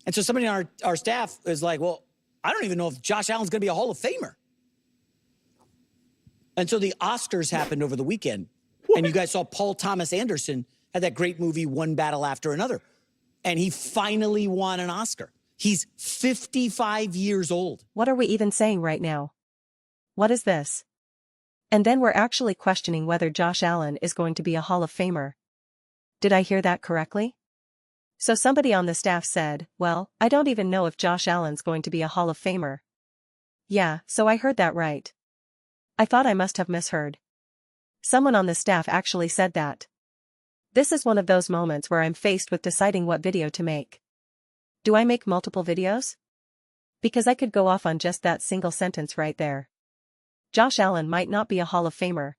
And so somebody on our staff is like, well, I don't even know if Josh Allen's going to be a Hall of Famer. And so the Oscars happened over the weekend. And you guys saw Paul Thomas Anderson had that great movie, One Battle After Another. And he finally won an Oscar. He's 55 years old. What are we even saying right now? What is this? And then we're actually questioning whether Josh Allen is going to be a Hall of Famer. Did I hear that correctly? So somebody on the staff said, well, I don't even know if Josh Allen's going to be a Hall of Famer. Yeah, so I heard that right. I thought I must have misheard. Someone on the staff actually said that. This is one of those moments where I'm faced with deciding what video to make. Do I make multiple videos? Because I could go off on just that single sentence right there. Josh Allen might not be a Hall of Famer.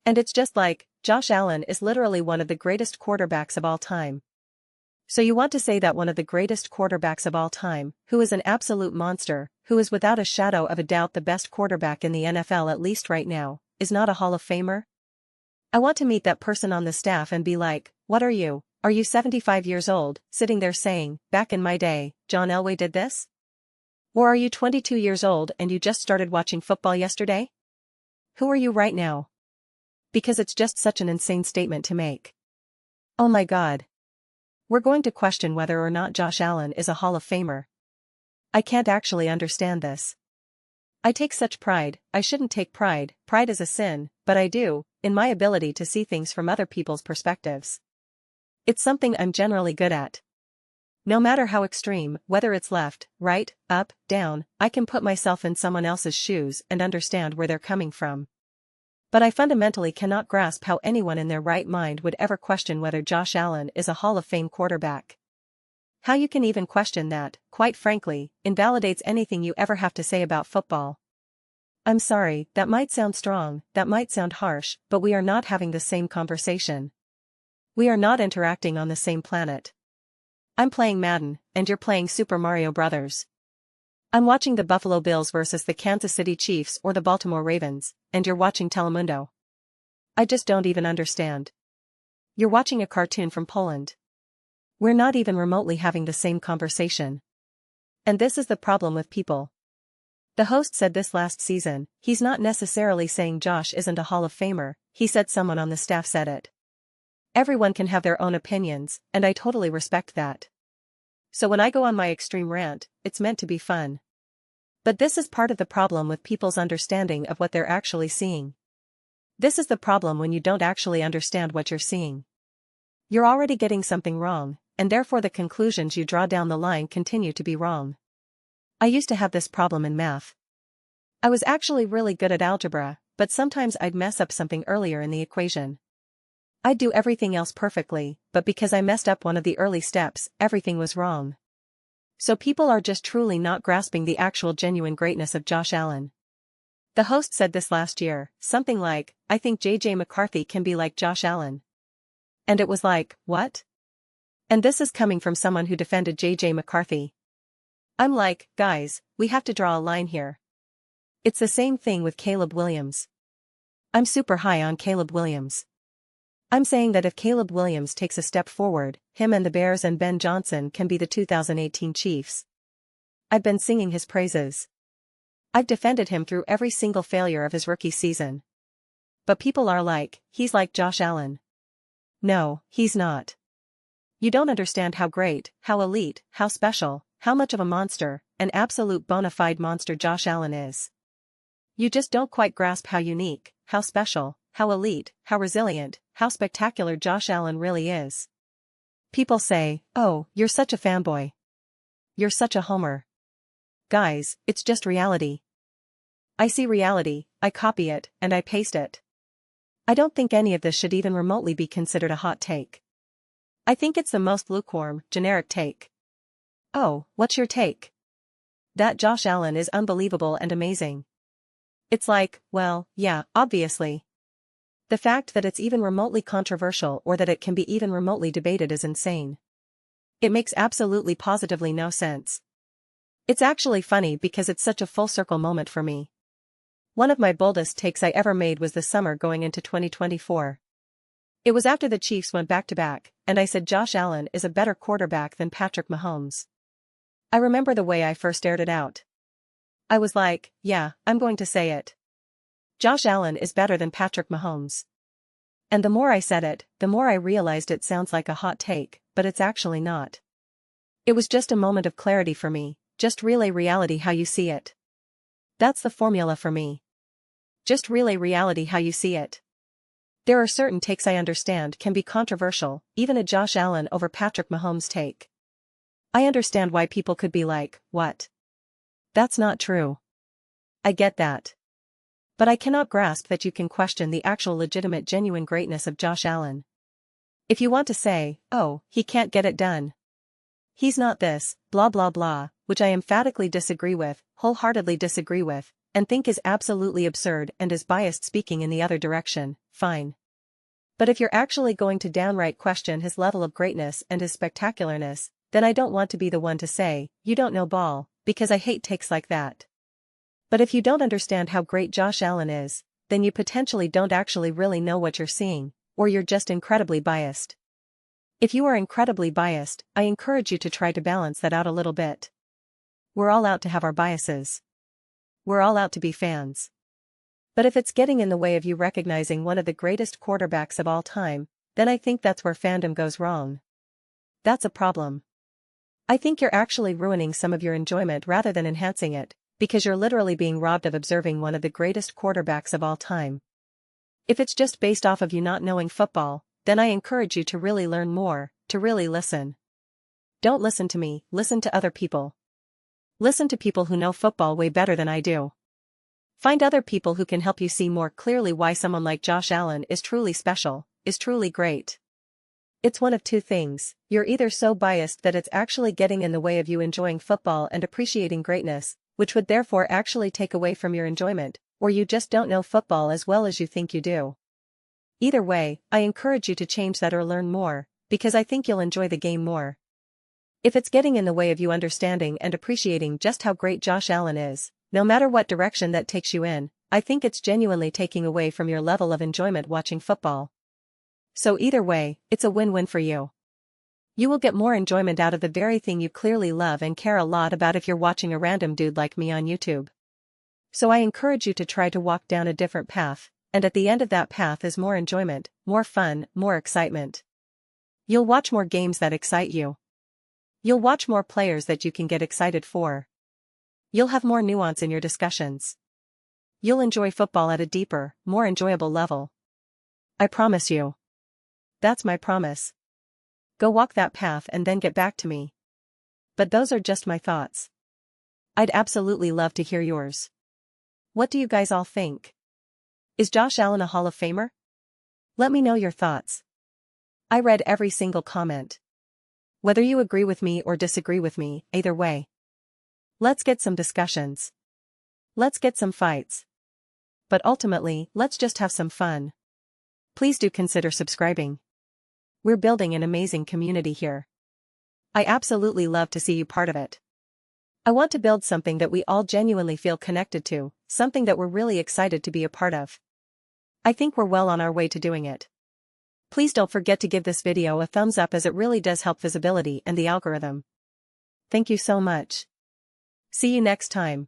And it's just like, Josh Allen is literally one of the greatest quarterbacks of all time. So you want to say that one of the greatest quarterbacks of all time, who is an absolute monster, who is without a shadow of a doubt the best quarterback in the NFL at least right now, is not a Hall of Famer? I want to meet that person on the staff and be like, what are you? Are you 75 years old, sitting there saying, back in my day, John Elway did this? Or are you 22 years old and you just started watching football yesterday? Who are you right now? Because it's just such an insane statement to make. Oh my God. We're going to question whether or not Josh Allen is a Hall of Famer. I can't actually understand this. I take such pride. I shouldn't take pride is a sin, but I do, in my ability to see things from other people's perspectives. It's something I'm generally good at. No matter how extreme, whether it's left, right, up, down, I can put myself in someone else's shoes and understand where they're coming from. But I fundamentally cannot grasp how anyone in their right mind would ever question whether Josh Allen is a Hall of Fame quarterback. How you can even question that, quite frankly, invalidates anything you ever have to say about football. I'm sorry, that might sound strong, that might sound harsh, but we are not having the same conversation. We are not interacting on the same planet. I'm playing Madden, and you're playing Super Mario Bros. I'm watching the Buffalo Bills versus the Kansas City Chiefs or the Baltimore Ravens, and you're watching Telemundo. I just don't even understand. You're watching a cartoon from Poland. We're not even remotely having the same conversation. And this is the problem with people. The host said this last season. He's not necessarily saying Josh isn't a Hall of Famer, he said someone on the staff said it. Everyone can have their own opinions, and I totally respect that. So when I go on my extreme rant, it's meant to be fun. But this is part of the problem with people's understanding of what they're actually seeing. This is the problem when you don't actually understand what you're seeing. You're already getting something wrong, and therefore the conclusions you draw down the line continue to be wrong. I used to have this problem in math. I was actually really good at algebra, but sometimes I'd mess up something earlier in the equation. I'd do everything else perfectly, but because I messed up one of the early steps, everything was wrong. So people are just truly not grasping the actual genuine greatness of Josh Allen. The host said this last year, something like, I think J.J. McCarthy can be like Josh Allen. And it was like, what? And this is coming from someone who defended J.J. McCarthy. I'm like, guys, we have to draw a line here. It's the same thing with Caleb Williams. I'm super high on Caleb Williams. I'm saying that if Caleb Williams takes a step forward, him and the Bears and Ben Johnson can be the 2018 Chiefs. I've been singing his praises. I've defended him through every single failure of his rookie season. But people are like, he's like Josh Allen. No, he's not. You don't understand how great, how elite, how special, how much of a monster, an absolute bona fide monster Josh Allen is. You just don't quite grasp how unique, how special, how elite, how resilient, how spectacular Josh Allen really is. People say, oh, you're such a fanboy. You're such a homer. Guys, it's just reality. I see reality, I copy it, and I paste it. I don't think any of this should even remotely be considered a hot take. I think it's the most lukewarm, generic take. Oh, what's your take? That Josh Allen is unbelievable and amazing. It's like, well, yeah, obviously. The fact that it's even remotely controversial or that it can be even remotely debated is insane. It makes absolutely positively no sense. It's actually funny because it's such a full circle moment for me. One of my boldest takes I ever made was this summer going into 2024. It was after the Chiefs went back-to-back, and I said Josh Allen is a better quarterback than Patrick Mahomes. I remember the way I first aired it out. I was like, yeah, I'm going to say it. Josh Allen is better than Patrick Mahomes. And the more I said it, the more I realized it sounds like a hot take, but it's actually not. It was just a moment of clarity for me, just relay reality how you see it. That's the formula for me. Just relay reality how you see it. There are certain takes I understand can be controversial, even a Josh Allen over Patrick Mahomes take. I understand why people could be like, what? That's not true. I get that. But I cannot grasp that you can question the actual legitimate genuine greatness of Josh Allen. If you want to say, oh, he can't get it done. He's not this, blah blah blah, which I emphatically disagree with, wholeheartedly disagree with, and think is absolutely absurd and is biased speaking in the other direction, fine. But if you're actually going to downright question his level of greatness and his spectacularness, then I don't want to be the one to say, you don't know ball, because I hate takes like that. But if you don't understand how great Josh Allen is, then you potentially don't actually really know what you're seeing, or you're just incredibly biased. If you are incredibly biased, I encourage you to try to balance that out a little bit. We're all out to have our biases. We're all out to be fans. But if it's getting in the way of you recognizing one of the greatest quarterbacks of all time, then I think that's where fandom goes wrong. That's a problem. I think you're actually ruining some of your enjoyment rather than enhancing it, because you're literally being robbed of observing one of the greatest quarterbacks of all time. If it's just based off of you not knowing football, then I encourage you to really learn more, to really listen. Don't listen to me, listen to other people. Listen to people who know football way better than I do. Find other people who can help you see more clearly why someone like Josh Allen is truly special, is truly great. It's one of two things: you're either so biased that it's actually getting in the way of you enjoying football and appreciating greatness, which would therefore actually take away from your enjoyment, or you just don't know football as well as you think you do. Either way, I encourage you to change that or learn more, because I think you'll enjoy the game more. If it's getting in the way of you understanding and appreciating just how great Josh Allen is, no matter what direction that takes you in, I think it's genuinely taking away from your level of enjoyment watching football. So either way, it's a win-win for you. You will get more enjoyment out of the very thing you clearly love and care a lot about if you're watching a random dude like me on YouTube. So I encourage you to try to walk down a different path, and at the end of that path is more enjoyment, more fun, more excitement. You'll watch more games that excite you. You'll watch more players that you can get excited for. You'll have more nuance in your discussions. You'll enjoy football at a deeper, more enjoyable level. I promise you. That's my promise. Go walk that path and then get back to me. But those are just my thoughts. I'd absolutely love to hear yours. What do you guys all think? Is Josh Allen a Hall of Famer? Let me know your thoughts. I read every single comment. Whether you agree with me or disagree with me, either way. Let's get some discussions. Let's get some fights. But ultimately, let's just have some fun. Please do consider subscribing. We're building an amazing community here. I absolutely love to see you part of it. I want to build something that we all genuinely feel connected to, something that we're really excited to be a part of. I think we're well on our way to doing it. Please don't forget to give this video a thumbs up as it really does help visibility and the algorithm. Thank you so much. See you next time.